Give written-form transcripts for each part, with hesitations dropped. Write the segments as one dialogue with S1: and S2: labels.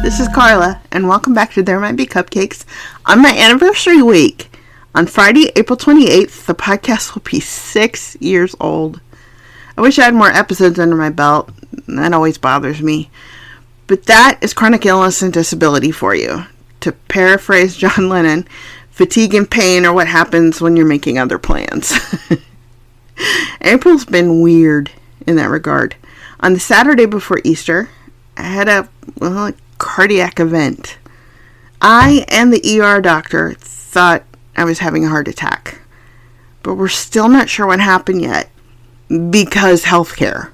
S1: This is Carla, and welcome back to There Might Be Cupcakes on my anniversary week. On Friday, April 28th, the podcast will be 6 years old. I wish I had more episodes under my belt. That always bothers me. But that is chronic illness and disability for you. To paraphrase John Lennon, fatigue and pain are what happens when you're making other plans. April's been weird in that regard. On the Saturday before Easter, I had a cardiac event. I and the ER doctor thought I was having a heart attack, but we're still not sure what happened yet because healthcare.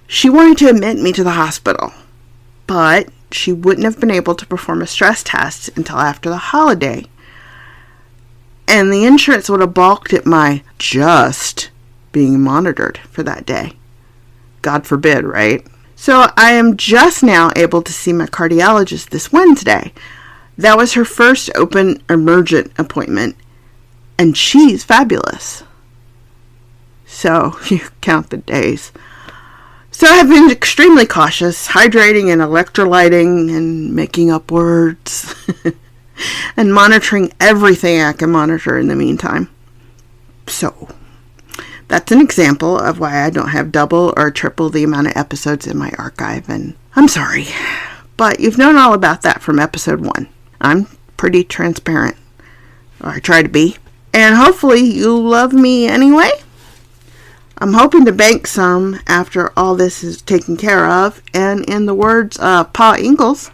S1: She wanted to admit me to the hospital, but she wouldn't have been able to perform a stress test until after the holiday. And the insurance would have balked at my just being monitored for that day. God forbid, right? So I am just now able to see my cardiologist this Wednesday. That was her first open emergent appointment, and she's fabulous. So you count the days. So I've been extremely cautious, hydrating and electrolyting and making up words and monitoring everything I can monitor in the meantime. So that's an example of why I don't have double or triple the amount of episodes in my archive, and I'm sorry, but you've known all about that from episode 1. I'm pretty transparent, or I try to be, and hopefully you love me anyway. I'm hoping to bank some after all this is taken care of, and in the words of Pa Ingalls,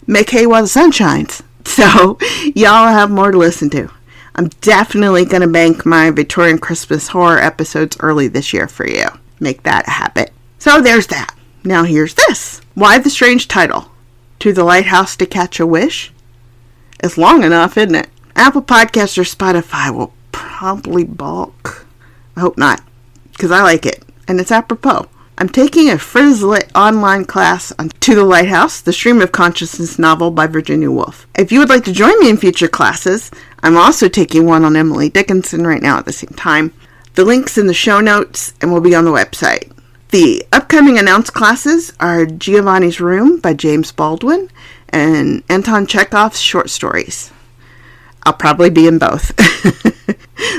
S1: make hay while the sun shines. So y'all have more to listen to. I'm definitely going to bank my Victorian Christmas horror episodes early this year for you. Make that a habit. So there's that. Now here's this. Why the strange title? To the Lighthouse to Catch a Wish? It's long enough, isn't it? Apple Podcasts or Spotify will probably balk. I hope not, because I like it, and it's apropos. I'm taking a Frizzlit online class on To the Lighthouse, the Stream of Consciousness novel by Virginia Woolf. If you would like to join me in future classes, I'm also taking one on Emily Dickinson right now at the same time. The link's in the show notes and will be on the website. The upcoming announced classes are Giovanni's Room by James Baldwin and Anton Chekhov's short stories. I'll probably be in both.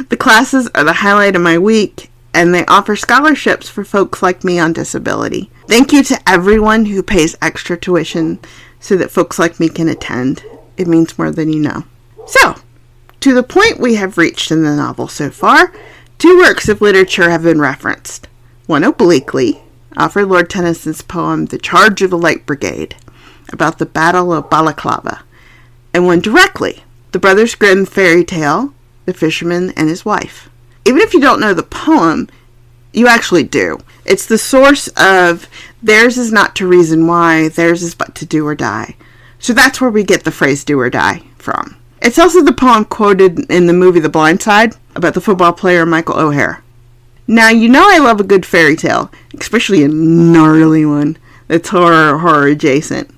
S1: The classes are the highlight of my week, and they offer scholarships for folks like me on disability. Thank you to everyone who pays extra tuition so that folks like me can attend. It means more than you know. So, to the point we have reached in the novel so far, 2 works of literature have been referenced. One obliquely, Alfred Lord Tennyson's poem The Charge of the Light Brigade, about the Battle of Balaclava, and one directly, the Brothers Grimm fairy tale, The Fisherman and His Wife. Even if you don't know the poem, you actually do. It's the source of theirs is not to reason why, theirs is but to do or die. So that's where we get the phrase do or die from. It's also the poem quoted in the movie The Blind Side about the football player Michael O'Hare. Now, you know I love a good fairy tale, especially a gnarly one that's horror adjacent.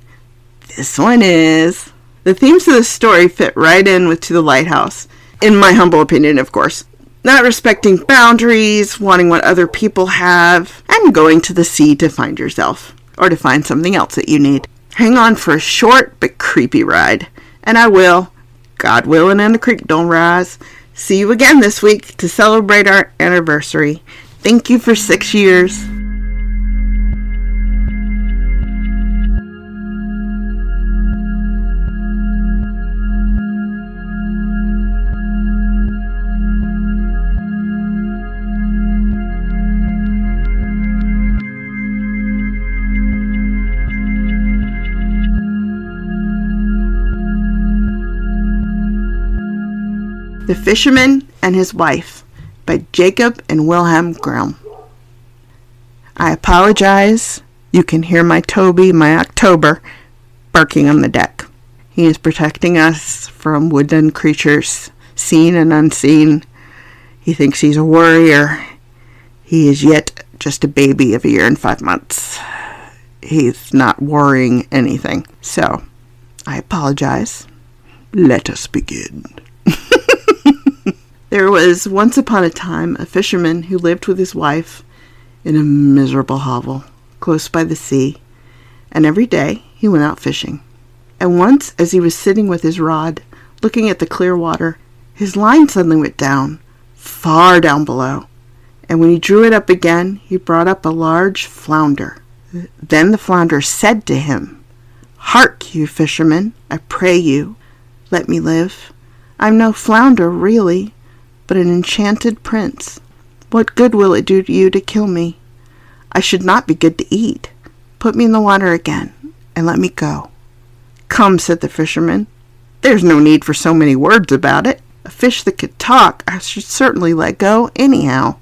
S1: This one is. The themes of the story fit right in with To the Lighthouse, in my humble opinion, of course. Not respecting boundaries, wanting what other people have, and going to the sea to find yourself, or to find something else that you need. Hang on for a short but creepy ride, and I will, God willing and the creek don't rise, see you again this week to celebrate our anniversary. Thank you for 6 years. The Fisherman and His Wife by Jacob and Wilhelm Grimm. I apologize. You can hear my Toby, my October, barking on the deck. He is protecting us from woodland creatures, seen and unseen. He thinks he's a warrior. He is yet just a baby of 1 year and 5 months. He's not worrying anything. So, I apologize. Let us begin. There was once upon a time a fisherman who lived with his wife in a miserable hovel close by the sea, and every day he went out fishing. And once, as he was sitting with his rod, looking at the clear water, his line suddenly went down, far down below. And when he drew it up again, he brought up a large flounder. Then the flounder said to him, "Hark, you fisherman, I pray you, let me live. I'm no flounder, really, but an enchanted prince. What good will it do you to kill me? I should not be good to eat. Put me in the water again, and let me go." "Come," said the fisherman, "there's no need for so many words about it. A fish that could talk I should certainly let go anyhow."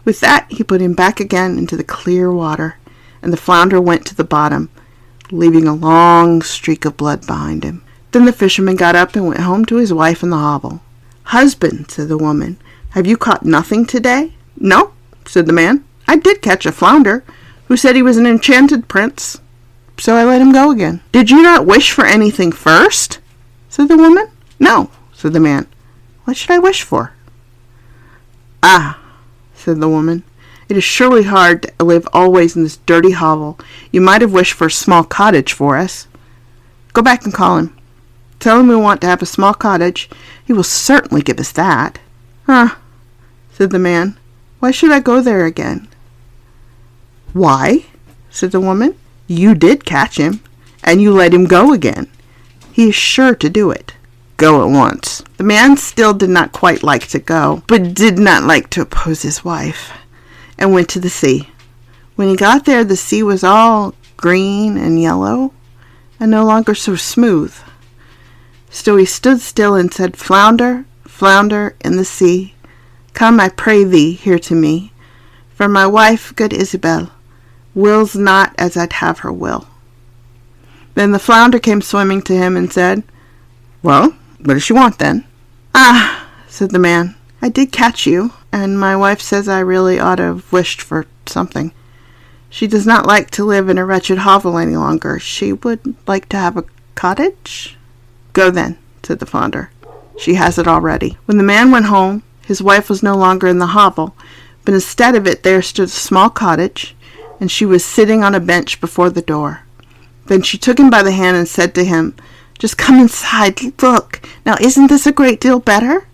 S1: With that, he put him back again into the clear water, and the flounder went to the bottom, leaving a long streak of blood behind him. Then the fisherman got up and went home to his wife in the hovel. "Husband," said the woman, "have you caught nothing today?" "No," said the man, "I did catch a flounder, who said he was an enchanted prince, so I let him go again." "Did you not wish for anything first?" said the woman. "No," said the man. "What should I wish for?" "Ah," said the woman, "it is surely hard to live always in this dirty hovel. You might have wished for a small cottage for us. Go back and call him. Tell him we want to have a small cottage. He will certainly give us that." "Ah," said the man, "why should I go there again?" "Why?" said the woman. "You did catch him, and you let him go again. He is sure to do it. Go at once." The man still did not quite like to go, but did not like to oppose his wife, and went to the sea. When he got there, the sea was all green and yellow, and no longer so smooth. Still he stood still and said, "Flounder, flounder in the sea, come, I pray thee, here to me. For my wife, good Isabel, wills not as I'd have her will." Then the flounder came swimming to him and said, "Well, what does she want then?" "Ah," said the man, "I did catch you, and my wife says I really ought to have wished for something. She does not like to live in a wretched hovel any longer. She would like to have a cottage." "Go then," said the flounder. "She has it already." When the man went home, his wife was no longer in the hovel, but instead of it there stood a small cottage, and she was sitting on a bench before the door. Then she took him by the hand and said to him, "Just come inside, look. Now isn't this a great deal better?"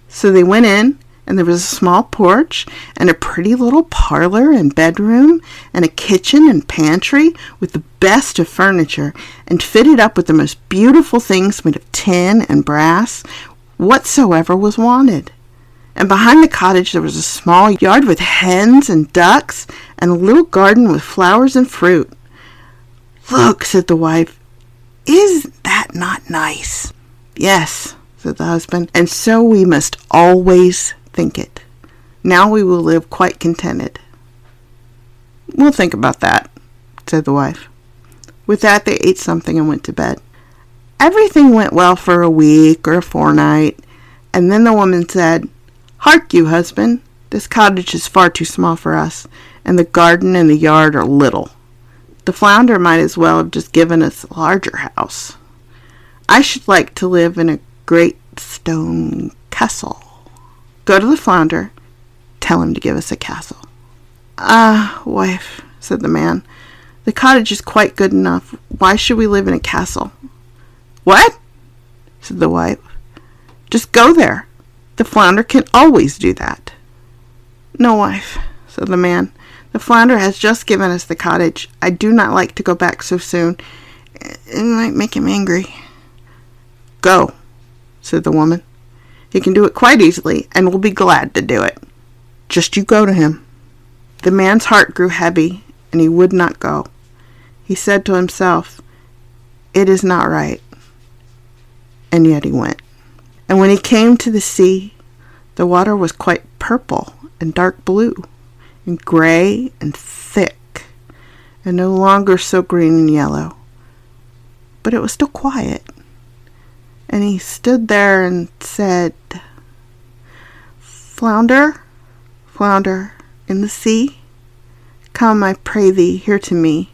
S1: So they went in, and there was a small porch, and a pretty little parlor and bedroom, and a kitchen and pantry with the best of furniture, and fitted up with the most beautiful things made of tin and brass, whatsoever was wanted. And behind the cottage there was a small yard with hens and ducks, and a little garden with flowers and fruit. "Look," said the wife, "is that not nice?" "Yes," said the husband, "and so we must always think it. Now we will live quite contented." "We'll think about that," said the wife. With that they ate something and went to bed. Everything went well for a week or a fortnight, and then the woman said, "Hark you, husband, this cottage is far too small for us, and the garden and the yard are little. The flounder might as well have just given us a larger house. I should like to live in a great stone castle. Go to the flounder, tell him to give us a castle." "Ah, wife," said the man, "the cottage is quite good enough. Why should we live in a castle?" "What?" said the wife. "Just go there. The flounder can always do that." "No, wife," said the man. "The flounder has just given us the cottage. I do not like to go back so soon. It might make him angry." "Go," said the woman. "He can do it quite easily, and will be glad to do it. Just you go to him." The man's heart grew heavy, and he would not go. He said to himself, "It is not right." And yet he went. And when he came to the sea, the water was quite purple and dark blue, and gray and thick, and no longer so green and yellow. But it was still quiet. And he stood there and said, "Flounder, flounder in the sea, come, I pray thee, here to me.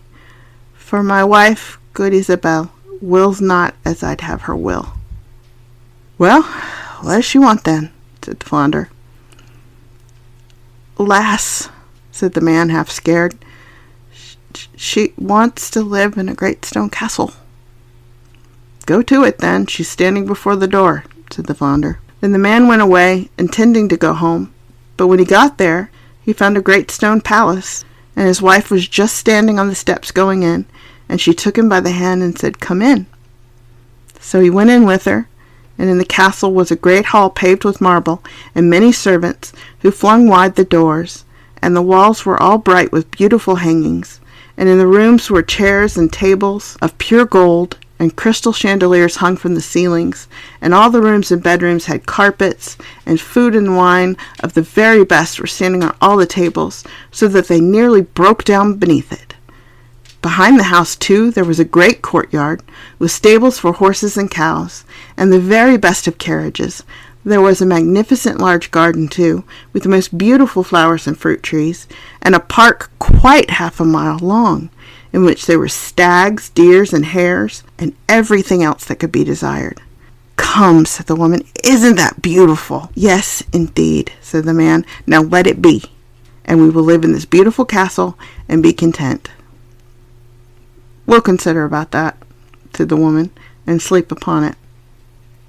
S1: For my wife, good Isabel, wills not as I'd have her will." "Well, what does she want then?" said the flounder. "Alas," said the man, half scared, She wants to live in a great stone castle. Go to it, then. She's standing before the door, said the flounder. Then the man went away, intending to go home. But when he got there, he found a great stone palace, and his wife was just standing on the steps going in, and she took him by the hand and said, "Come in." So he went in with her, and in the castle was a great hall paved with marble, and many servants, who flung wide the doors, and the walls were all bright with beautiful hangings, and in the rooms were chairs and tables of pure gold, and crystal chandeliers hung from the ceilings, and all the rooms and bedrooms had carpets, and food and wine of the very best were standing on all the tables, so that they nearly broke down beneath it. Behind the house, too, there was a great courtyard, with stables for horses and cows, and the very best of carriages. There was a magnificent large garden, too, with the most beautiful flowers and fruit trees, and a park quite half a mile long, in which there were stags, deers, and hares, and everything else that could be desired. "Come," said the woman, "isn't that beautiful?" "Yes, indeed," said the man. "Now let it be, and we will live in this beautiful castle and be content." "We'll consider about that," said the woman, "and sleep upon it."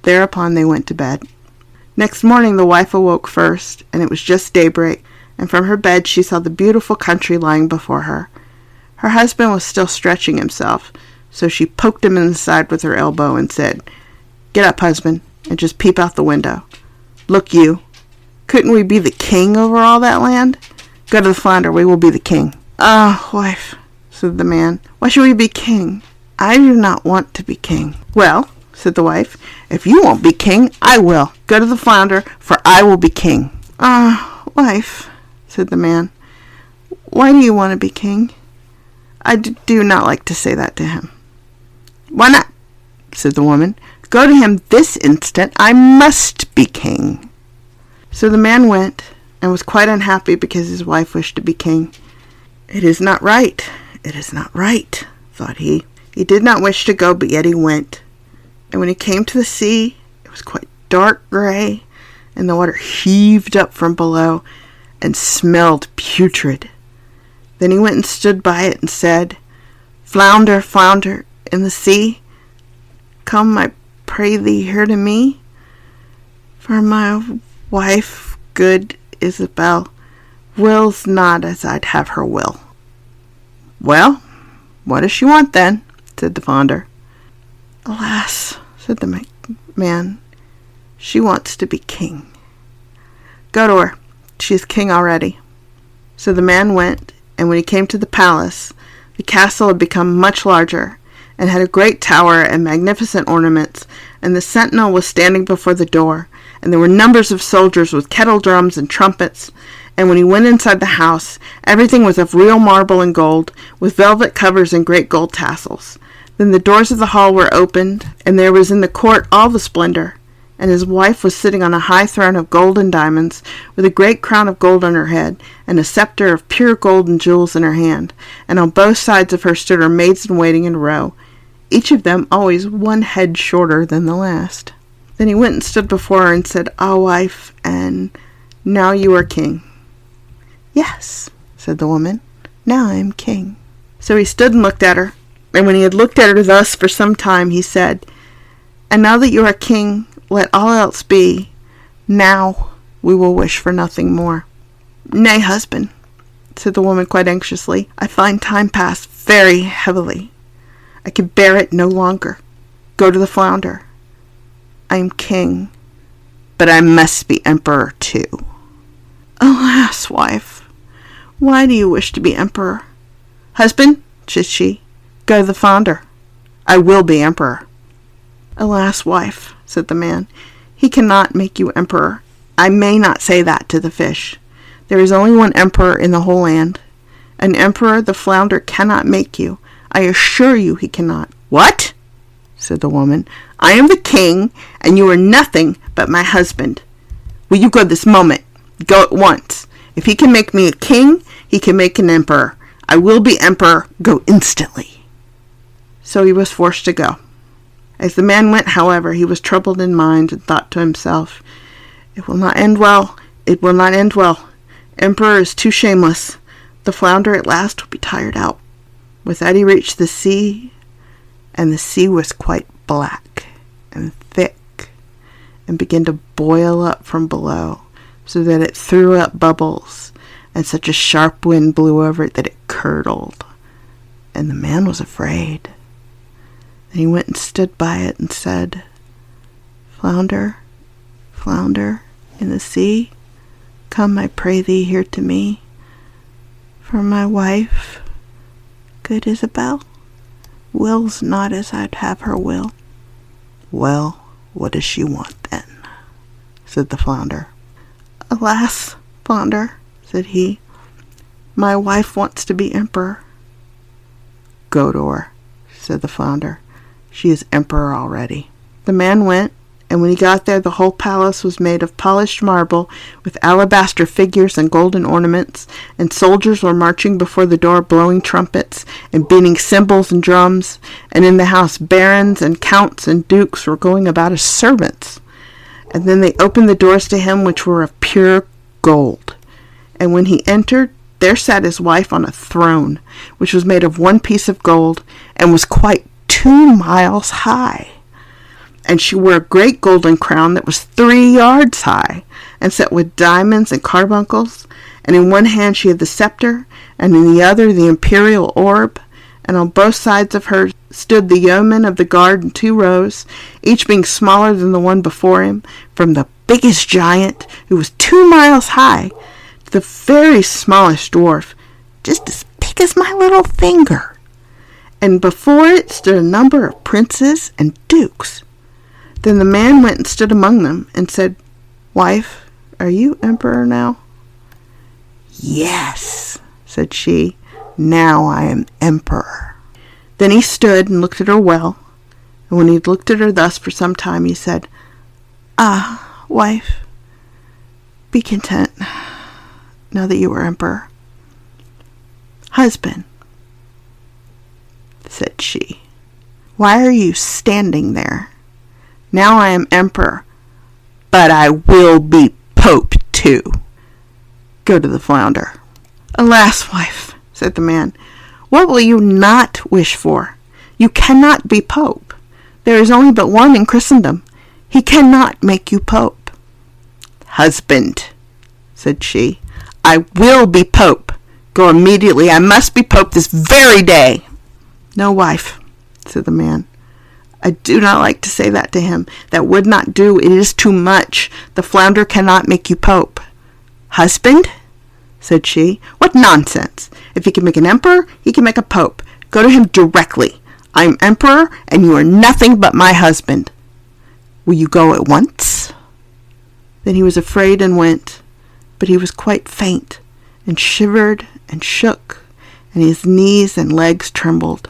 S1: Thereupon they went to bed. Next morning the wife awoke first, and it was just daybreak, and from her bed she saw the beautiful country lying before her. Her husband was still stretching himself, so she poked him in the side with her elbow and said, "Get up, husband, and just peep out the window. Look you, couldn't we be the king over all that land? Go to the flounder, we will be the king." "Ah, wife," said the man, "why should we be king? I do not want to be king." "Well," said the wife, "if you won't be king, I will. Go to the flounder, for I will be king." "Ah, wife," said the man, "why do you want to be king?" "I do not like to say that to him." "Why not?" said the woman. "Go to him this instant. I must be king." So the man went, and was quite unhappy because his wife wished to be king. "It is not right, it is not right," thought he. He did not wish to go, but yet he went. And when he came to the sea, it was quite dark gray, and the water heaved up from below and smelled putrid. Then he went and stood by it and said, "Flounder, flounder in the sea, come, I pray thee, here to me, for my wife, good Isabel, wills not as I'd have her will." "Well, what does she want then?" said the flounder. "Alas," said the man, "she wants to be king." "Go to her, she is king already." So the man went, and when he came to the palace, the castle had become much larger, and had a great tower and magnificent ornaments, and the sentinel was standing before the door, and there were numbers of soldiers with kettle drums and trumpets. And when he went inside the house, everything was of real marble and gold, with velvet covers and great gold tassels. Then the doors of the hall were opened, and there was in the court all the splendor. And his wife was sitting on a high throne of gold and diamonds, with a great crown of gold on her head, and a scepter of pure gold and jewels in her hand. And on both sides of her stood her maids in waiting in a row, each of them always one head shorter than the last. Then he went and stood before her and said, "Ah, wife, and now you are king." "Yes," said the woman, "now I am king." So he stood and looked at her, and when he had looked at her thus for some time, he said, "And now that you are king, let all else be. Now we will wish for nothing more." "Nay, husband," said the woman quite anxiously, "I find time pass very heavily. I can bear it no longer. Go to the flounder. I am king, but I must be emperor too." "Alas, wife, why do you wish to be emperor?" "Husband," said she, "go to the flounder. I will be emperor." "Alas, wife," said the man, "he cannot make you emperor. I may not say that to the fish. There is only one emperor in the whole land. An emperor the flounder cannot make you. I assure you he cannot." "What?" said the woman. "I am the king, and you are nothing but my husband. Will you go this moment? Go at once. If he can make me a king, he can make an emperor. I will be emperor. Go instantly." So he was forced to go. As the man went, however, he was troubled in mind, and thought to himself, "It will not end well. It will not end well. Emperor is too shameless. The flounder at last will be tired out." With that he reached the sea, and the sea was quite black and thick, and began to boil up from below, so that it threw up bubbles, and such a sharp wind blew over it that it curdled. And the man was afraid. And he went and stood by it and said, "Flounder, flounder in the sea, come, I pray thee, here to me, for my wife, good Isabel, wills not as I'd have her will." "Well, what does she want then?" said the flounder. "Alas, flounder," said he, "my wife wants to be emperor." "Go to her," said the flounder. "She is emperor already." The man went, and when he got there, the whole palace was made of polished marble, with alabaster figures and golden ornaments, and soldiers were marching before the door, blowing trumpets and beating cymbals and drums, and in the house barons and counts and dukes were going about as servants. And then they opened the doors to him, which were of pure gold. And when he entered, there sat his wife on a throne, which was made of one piece of gold, and was quite 2 miles high. And she wore a great golden crown that was 3 yards high, and set with diamonds and carbuncles. And in one hand she had the scepter, and in the other the imperial orb. And on both sides of her stood the yeomen of the guard in 2 rows, each being smaller than the one before him, from the biggest giant, who was 2 miles high, to the very smallest dwarf, just as big as my little finger. And before it stood a number of princes and dukes. Then the man went and stood among them, and said, "Wife, are you emperor now?" "Yes," said she, "now I am emperor." Then he stood and looked at her well, and when he had looked at her thus for some time, he said, "Ah, wife, be content, now that you are emperor." "Husband," said she, "why are you standing there? Now I am emperor, but I will be pope too. Go to the flounder." "Alas, wife," said the man, "what will you not wish for? You cannot be pope. There is only but one in Christendom. He cannot make you pope." "Husband," said she, "I will be pope. Go immediately. I must be pope this very day." "No, wife," said the man. "I do not like to say that to him. That would not do. It is too much. The flounder cannot make you pope." "Husband?" said she. "What nonsense! If he can make an emperor, he can make a pope. Go to him directly. I am emperor, and you are nothing but my husband. Will you go at once?" Then he was afraid and went, but he was quite faint, and shivered and shook, and his knees and legs trembled.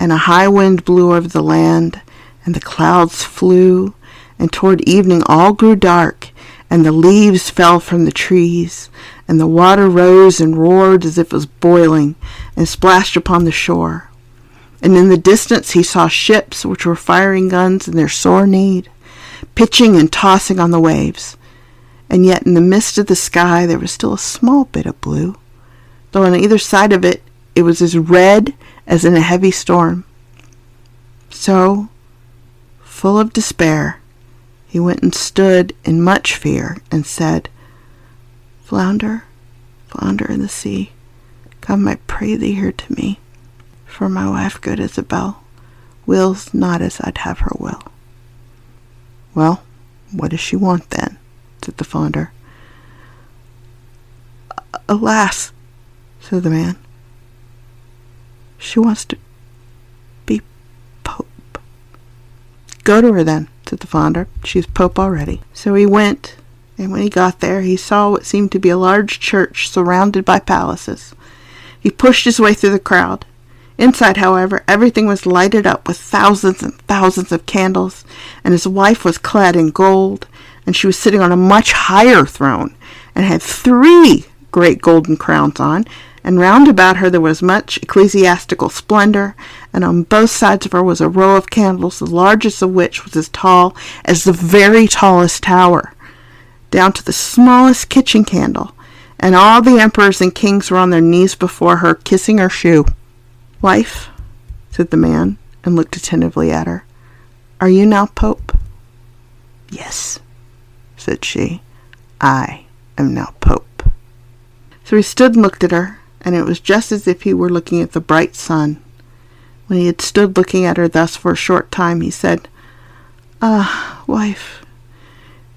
S1: And a high wind blew over the land, and the clouds flew, and toward evening all grew dark, and the leaves fell from the trees, and the water rose and roared as if it was boiling, and splashed upon the shore. And in the distance he saw ships which were firing guns in their sore need, pitching and tossing on the waves. And yet in the midst of the sky there was still a small bit of blue, though on either side of it it was as red as in a heavy storm. So, full of despair, he went and stood in much fear, and said, "Flounder, flounder in the sea, come, I pray thee, here to me, for my wife, good Isabel, wills not as I'd have her will." "Well, what does she want then?" said the flounder. "Alas," said the man, "she wants to be pope." "Go to her then," said the flounder. "She is pope already." So he went, and when he got there, he saw what seemed to be a large church surrounded by palaces. He pushed his way through the crowd. Inside, however, everything was lighted up with thousands and thousands of candles, and his wife was clad in gold, and she was sitting on a much higher throne, and had 3 great golden crowns on, and round about her there was much ecclesiastical splendor, and on both sides of her was a row of candles, the largest of which was as tall as the very tallest tower, down to the smallest kitchen candle, and all the emperors and kings were on their knees before her, kissing her shoe. "Wife," said the man, and looked attentively at her, "are you now Pope?" "Yes," said she, "I am now Pope." So he stood and looked at her, and it was just as if he were looking at the bright sun. When he had stood looking at her thus for a short time, he said, "Ah, wife,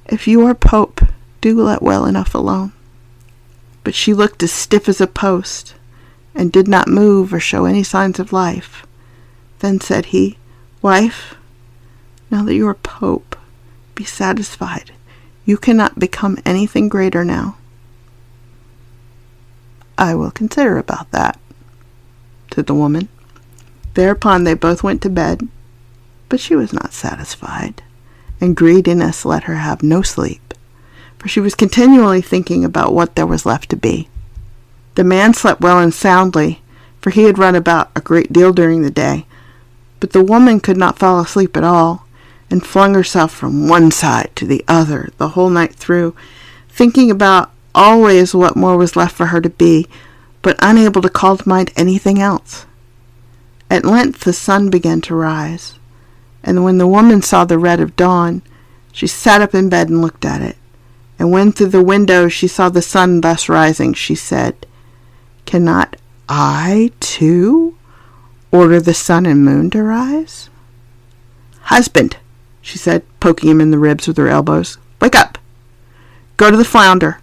S1: if you are Pope, do let well enough alone." But she looked as stiff as a post, and did not move or show any signs of life. Then said he, "Wife, now that you are Pope, be satisfied. You cannot become anything greater now." "I will consider about that," said the woman. Thereupon they both went to bed, but she was not satisfied, and greediness let her have no sleep, for she was continually thinking about what there was left to be. The man slept well and soundly, for he had run about a great deal during the day, but the woman could not fall asleep at all, and flung herself from one side to the other the whole night through, thinking about always what more was left for her to be, but unable to call to mind anything else. At length the sun began to rise, and when the woman saw the red of dawn, she sat up in bed and looked at it. And when through the window she saw the sun thus rising, she said, "Cannot I, too, order the sun and moon to rise?" "Husband," she said, poking him in the ribs with her elbows, "wake up. Go to the flounder,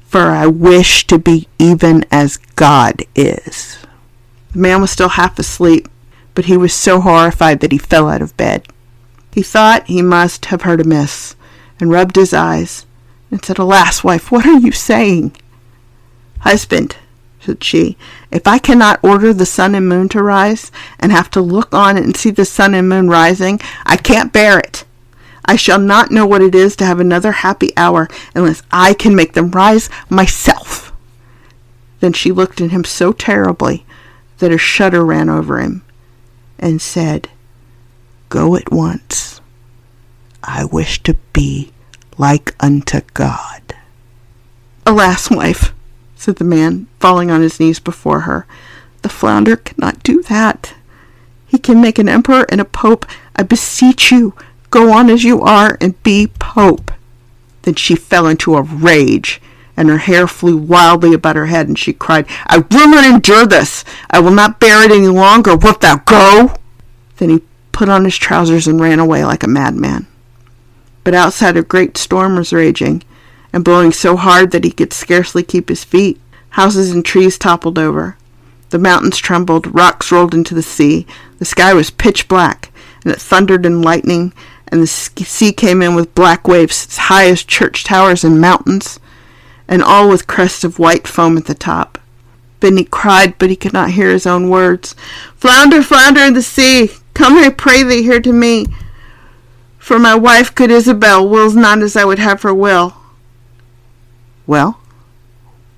S1: for I wish to be even as God is." The man was still half asleep, but he was so horrified that he fell out of bed. He thought he must have heard amiss, and rubbed his eyes, and said, "Alas, wife, what are you saying?" "Husband," said she, "if I cannot order the sun and moon to rise, and have to look on and see the sun and moon rising, I can't bear it. I shall not know what it is to have another happy hour unless I can make them rise myself." Then she looked at him so terribly that a shudder ran over him, and said, "Go at once. I wish to be like unto God." "Alas, wife," said the man, falling on his knees before her, "the flounder cannot do that. He can make an emperor and a pope. I beseech you, go on as you are and be Pope." Then she fell into a rage, and her hair flew wildly about her head, and she cried, "I will not endure this. I will not bear it any longer. Wilt thou go?" Then he put on his trousers and ran away like a madman. But outside a great storm was raging, and blowing so hard that he could scarcely keep his feet. Houses and trees toppled over. The mountains trembled, rocks rolled into the sea. The sky was pitch black, and it thundered and lightning, and the sea came in with black waves as high as church towers and mountains, and all with crests of white foam at the top. Then he cried, but he could not hear his own words. "Flounder, flounder in the sea, come, I pray thee, here to me. For my wife, good Isabel, wills not as I would have her will." "Well,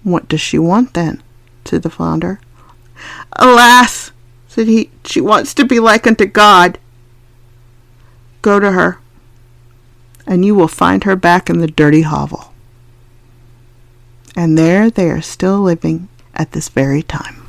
S1: what does she want then?" said the flounder. "Alas," said he, "she wants to be like unto God." "Go to her, and you will find her back in the dirty hovel." And there they are still living at this very time.